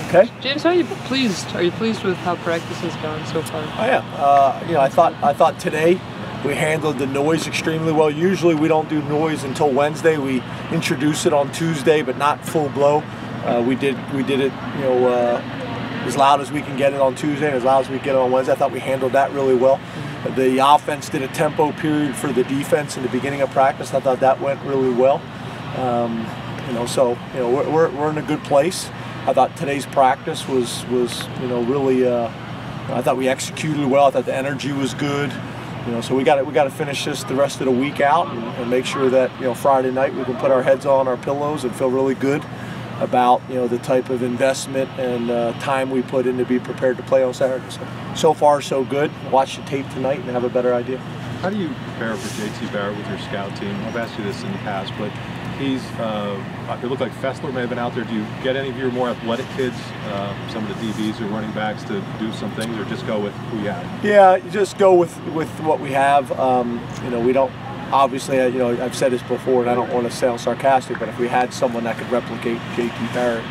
Okay. James, are you pleased with how practice has gone so far? I am. You know, I thought today we handled the noise extremely well. Usually we don't do noise until Wednesday. We introduce it on Tuesday, but not full blow. We did it, you know, as loud as we can get it on Tuesday and as loud as we get it on Wednesday. I thought we handled that really well. The offense did a tempo period for the defense in the beginning of practice. I thought that went really well. You know, so you know we're in a good place. I thought today's practice was you know really. I thought we executed well. I thought the energy was good. You know, so we got to finish this the rest of the week out and make sure that, you know, Friday night we can put our heads on our pillows and feel really good about, you know, the type of investment and time we put in to be prepared to play on Saturday. So far so good. Watch the tape tonight and have a better idea. How do you prepare for JT Barrett with your scout team? I've asked you this in the past, but he's it looked like Fessler may have been out there. Do you get any of your more athletic kids, some of the DBs or running backs, to do some things, or just go with who you have? Yeah, just go with what we have. You know, we don't. Obviously, you know, I've said this before, and I don't want to sound sarcastic, but if we had someone that could replicate JT Barrett.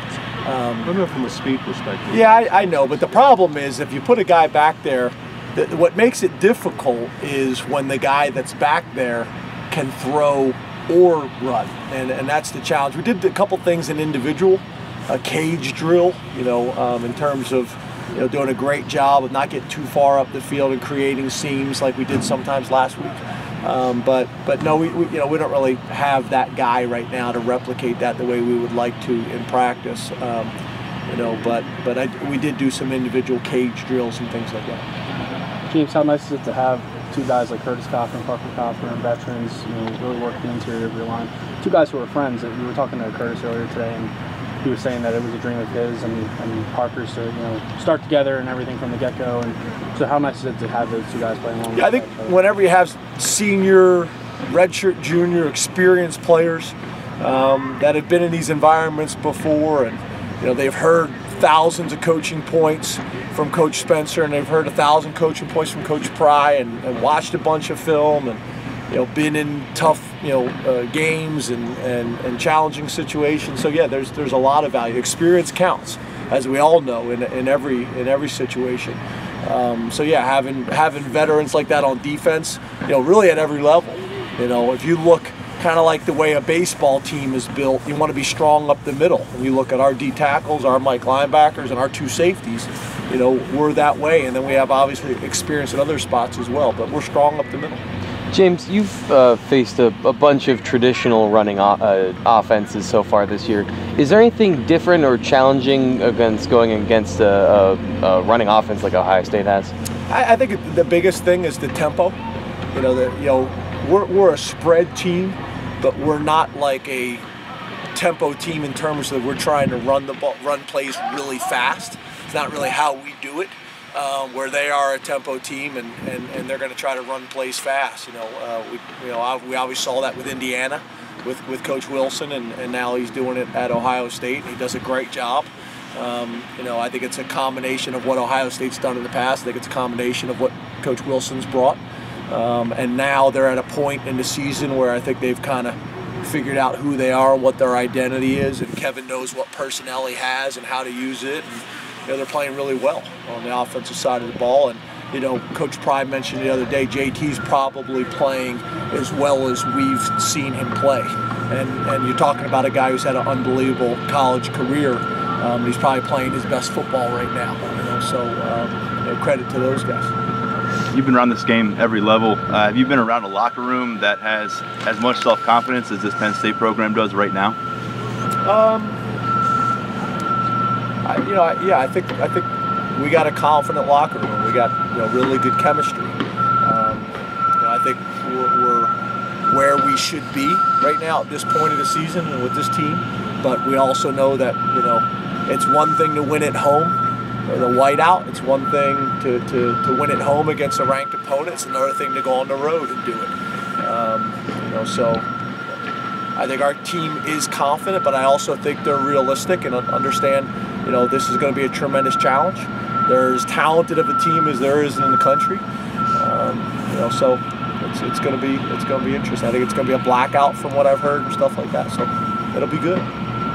I know from a speed perspective. Yeah, I know, but the problem is if you put a guy back there, what makes it difficult is when the guy that's back there can throw or run, and that's the challenge. We did a couple things in individual, a cage drill, you know, in terms of, you know, doing a great job of not getting too far up the field and creating seams like we did sometimes last week. But no, we you know, we don't really have that guy right now to replicate that the way we would like to in practice. You know, but we did do some individual cage drills and things like that. James, how nice is it to have two guys like Curtis Cochran, Parker Cochran, veterans, you know, really work the interior of your line. Two guys who are friends. We were talking to Curtis earlier today, and he was saying that it was a dream of his and Parker's to, you know, start together and everything from the get-go. And so how nice is it to have those two guys playing along? Yeah, I think whenever you have senior, redshirt, junior, experienced players that have been in these environments before, and you know, they've heard thousands of coaching points from Coach Spencer, and they've heard 1,000 coaching points from Coach Pry, and watched a bunch of film, and you know, been in tough, you know, games and challenging situations. So yeah, there's a lot of value. Experience counts, as we all know, in every situation. So yeah, having veterans like that on defense, you know, really at every level. You know, if you look kind of like the way a baseball team is built, you want to be strong up the middle. When you look at our D tackles, our Mike linebackers, and our two safeties, you know, we're that way. And then we have obviously experience in other spots as well, but we're strong up the middle. James, you've faced a bunch of traditional running offenses so far this year. Is there anything different or challenging going against a running offense like Ohio State has? I think the biggest thing is the tempo. You know, we're a spread team, but we're not like a tempo team in terms of we're trying to run the ball, run plays really fast. It's not really how we do it. Where they are a tempo team and they're going to try to run plays fast. You know, we always saw that with Indiana, with Coach Wilson, and now he's doing it at Ohio State, and he does a great job. You know, I think it's a combination of what Ohio State's done in the past. I think it's a combination of what Coach Wilson's brought, and now they're at a point in the season where I think they've kind of figured out who they are and what their identity is, and Kevin knows what personnel he has and how to use it. And, you know, they're playing really well on the offensive side of the ball, and you know, Coach Pry mentioned the other day, JT's probably playing as well as we've seen him play, and you're talking about a guy who's had an unbelievable college career. He's probably playing his best football right now. You know, so you know, credit to those guys. You've been around this game every level. Have you been around a locker room that has as much self-confidence as this Penn State program does right now? I think we got a confident locker room. We got, you know, really good chemistry. You know, I think we're where we should be right now at this point of the season and with this team. But we also know that, you know, it's one thing to win at home, the whiteout. It's one thing to win at home against a ranked opponent. It's another thing to go on the road and do it. You know, so I think our team is confident, but I also think they're realistic and understand, you know, this is going to be a tremendous challenge. They're as talented of a team as there is in the country. You know, so it's going to be interesting. I think it's going to be a blackout from what I've heard and stuff like that. So. it'll be good.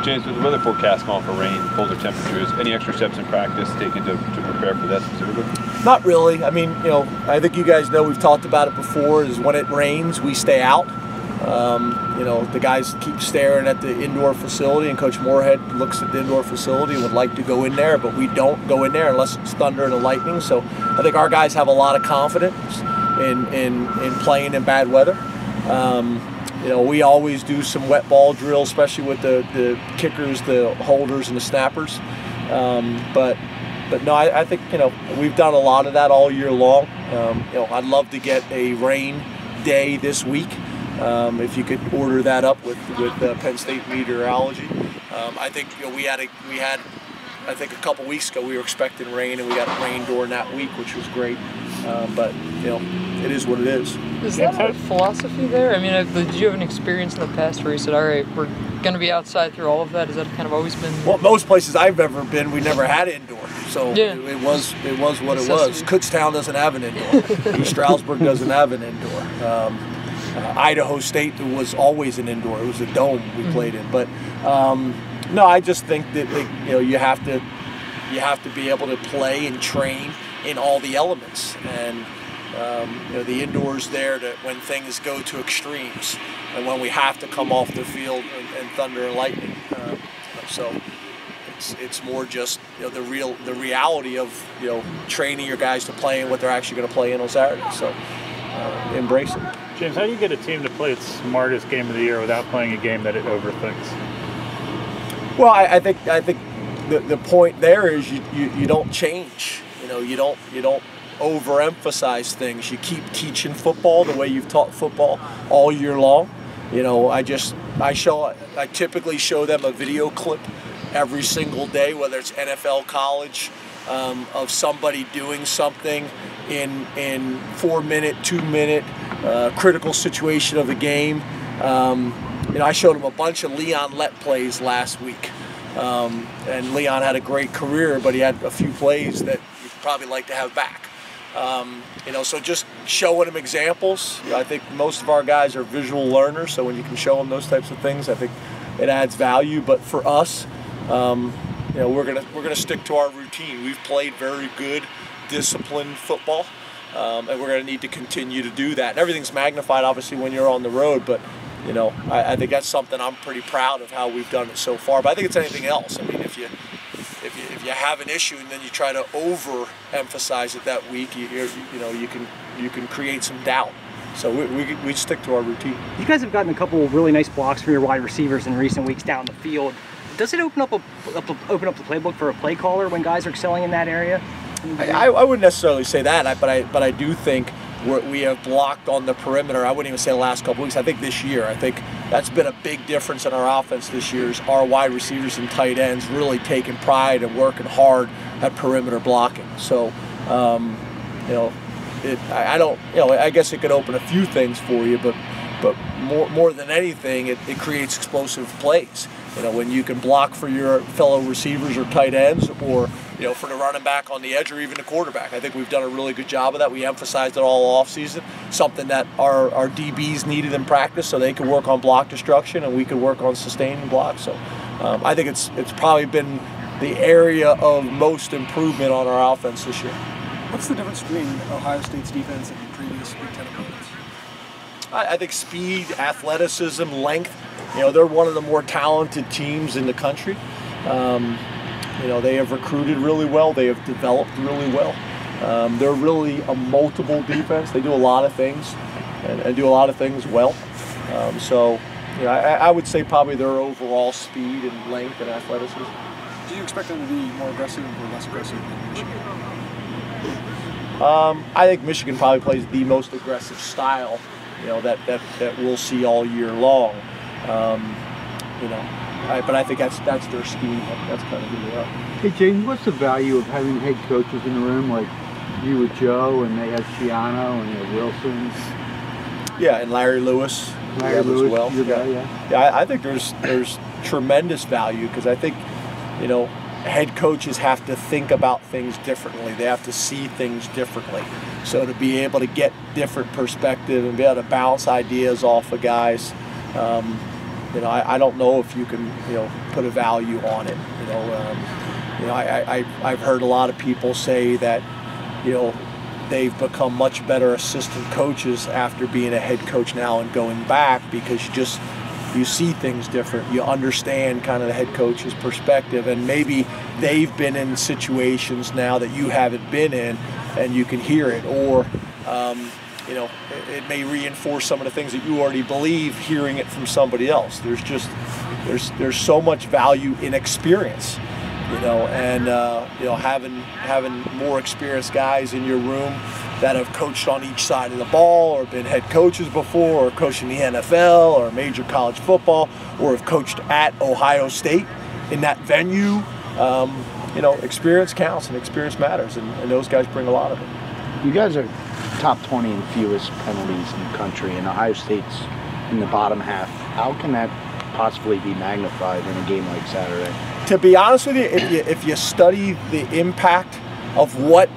James, with the weather forecast calling for rain, colder temperatures, any extra steps in practice taken to prepare for that specifically? Not really. I mean, I think you guys know we've talked about it before, is when it rains, we stay out. The guys keep staring at the indoor facility, and Coach Moorhead looks at the indoor facility and would like to go in there, but we don't go in there unless it's thunder and lightning. So I think our guys have a lot of confidence in playing in bad weather. We always do some wet ball drills, especially with the kickers, the holders, and the snappers. But no, I think we've done a lot of that all year long. I'd love to get a rain day this week. If you could order that up with Penn State meteorology. I think we had I think a couple weeks ago we were expecting rain, and we got rain during that week, which was great. But it is what it is. Is that a philosophy there? I mean, did you have an experience in the past where you said, all right, we're going to be outside through all of that? Has that kind of always been? Well, most places I've ever been, we never had indoor. So yeah. it was what it was. Kutztown doesn't have an indoor. East Stroudsburg doesn't have an indoor. Idaho State was always an indoor. It was a dome we played in. But no, I just think that you have to be able to play and train in all the elements, and the indoors there to when things go to extremes, and when we have to come off the field and thunder and lightning. So it's more just the reality of training your guys to play in what they're actually going to play in on Saturday. So embrace it. James, how do you get a team to play its smartest game of the year without playing a game that it overthinks? Well, I think the point there is you don't change. You don't overemphasize things. You keep teaching football the way you've taught football all year long. I typically show them a video clip every single day, whether it's NFL, college, of somebody doing something in 4-minute, 2-minute critical situation of the game. I showed them a bunch of Leon Lett plays last week, and Leon had a great career, but he had a few plays that you'd probably like to have back. So just showing them examples. I think most of our guys are visual learners, so when you can show them those types of things, I think it adds value. But for us, we're gonna stick to our routine. We've played very good, disciplined football, and we're gonna need to continue to do that. And everything's magnified, obviously, when you're on the road, but I think that's something I'm pretty proud of how we've done it so far. But I think it's anything else. I mean, if you have an issue and then you try to overemphasize it that week, you can create some doubt. So we stick to our routine. You guys have gotten a couple of really nice blocks from your wide receivers in recent weeks down the field. Does it open up the playbook for a play caller when guys are excelling in that area? I wouldn't necessarily say that, but I do think we have blocked on the perimeter. I wouldn't even say the last couple weeks. I think this year. I think that's been a big difference in our offense this year. Is our wide receivers and tight ends really taking pride and working hard at perimeter blocking. So, I guess it could open a few things for you, but more than anything, it creates explosive plays. When you can block for your fellow receivers or tight ends, or for the running back on the edge, or even the quarterback. I think we've done a really good job of that. We emphasized it all offseason, something that our DBs needed in practice, so they could work on block destruction and we could work on sustaining blocks. So I think it's probably been the area of most improvement on our offense this year. What's the difference between Ohio State's defense and previous Big Ten opponents? I think speed, athleticism, length. They're one of the more talented teams in the country. They have recruited really well. They have developed really well. They're really a multiple defense. They do a lot of things and do a lot of things well. I would say probably their overall speed and length and athleticism. Do you expect them to be more aggressive or less aggressive than Michigan? I think Michigan probably plays the most aggressive style, that we'll see all year long. But I think that's their scheme. That's kind of who they are. Hey James, what's the value of having head coaches in the room like you with Joe, and they have Shiano and they have Wilson? Yeah, and Larry Lewis. Larry Lewis, as well. Your guy, Yeah, I think there's tremendous value, because I think head coaches have to think about things differently. They have to see things differently. So to be able to get different perspective and be able to bounce ideas off of guys, I don't know if you can put a value on it. I've heard a lot of people say that they've become much better assistant coaches after being a head coach now and going back, because you see things different. You understand kind of the head coach's perspective, and maybe they've been in situations now that you haven't been in, and you can hear it, or it may reinforce some of the things that you already believe hearing it from somebody else. There's so much value in experience, and having more experienced guys in your room that have coached on each side of the ball, or been head coaches before, or coached in the NFL or major college football, or have coached at Ohio State in that venue. Experience counts and experience matters, and those guys bring a lot of it. You guys are top 20 in fewest penalties in the country, and Ohio State's in the bottom half. How can that possibly be magnified in a game like Saturday? To be honest with you, if you study the impact of what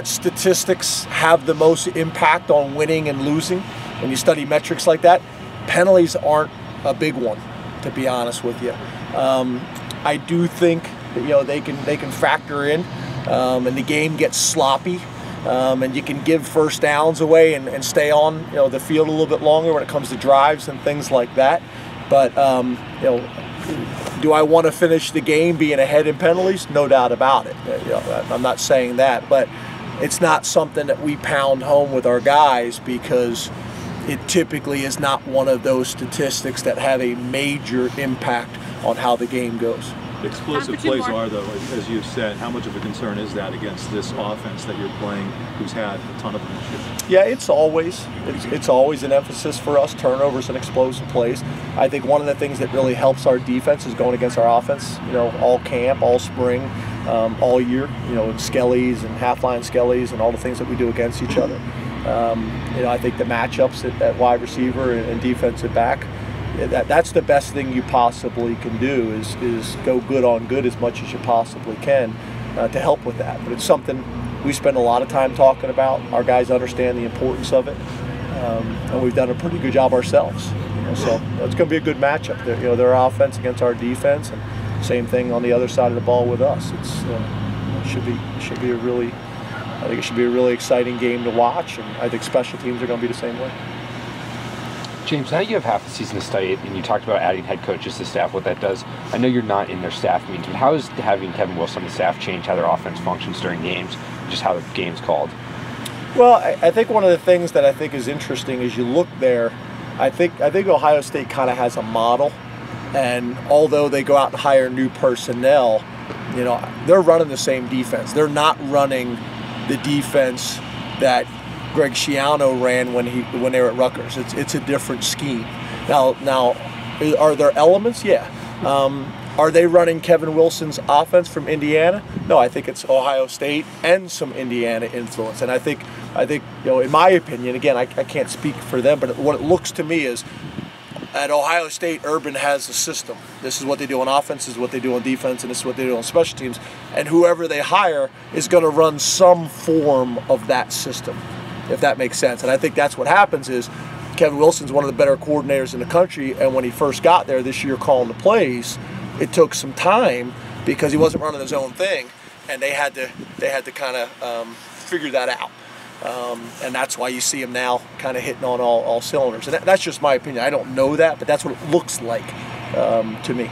statistics have the most impact on winning and losing, when you study metrics like that, penalties aren't a big one, to be honest with you. I do think that, they can factor in, and the game gets sloppy, and you can give first downs away and stay on the field a little bit longer when it comes to drives and things like that. But do I want to finish the game being ahead in penalties? No doubt about it. I'm not saying that, but it's not something that we pound home with our guys, because it typically is not one of those statistics that have a major impact on how the game goes. Explosive plays are, though, as you've said. How much of a concern is that against this offense that you're playing, who's had a ton of them this year? Yeah, it's always an emphasis for us, turnovers and explosive plays. I think one of the things that really helps our defense is going against our offense, all camp, all spring, all year, skellies and half-line skellies and all the things that we do against each other. I think the matchups at wide receiver and defensive back, that's the best thing you possibly can do, is go good on good as much as you possibly can to help with that. But it's something we spend a lot of time talking about. Our guys understand the importance of it, and we've done a pretty good job ourselves. So it's going to be a good matchup. Their offense against our defense, and same thing on the other side of the ball with us. It should be a really exciting game to watch, and I think special teams are going to be the same way. James, now you have half the season to study it, and you talked about adding head coaches to staff, what that does. I know you're not in their staff meetings, but how is having Kevin Wilson on the staff change how their offense functions during games, just how the game's called? Well, I think one of the things that I think is interesting is you look there, I think Ohio State kind of has a model, and although they go out and hire new personnel, they're running the same defense. They're not running the defense that Greg Schiano ran when they were at Rutgers. It's a different scheme. Now, are there elements? Yeah. Are they running Kevin Wilson's offense from Indiana? No, I think it's Ohio State and some Indiana influence. And I think in my opinion, again, I can't speak for them, but what it looks to me is, at Ohio State, Urban has a system. This is what they do on offense, this is what they do on defense, and this is what they do on special teams. And whoever they hire is going to run some form of that system, if that makes sense. And I think that's what happens is Kevin Wilson's one of the better coordinators in the country, and when he first got there this year calling the plays, it took some time because he wasn't running his own thing, and they had to kind of figure that out. And that's why you see him now kind of hitting on all cylinders. And that's just my opinion. I don't know that, but that's what it looks like to me.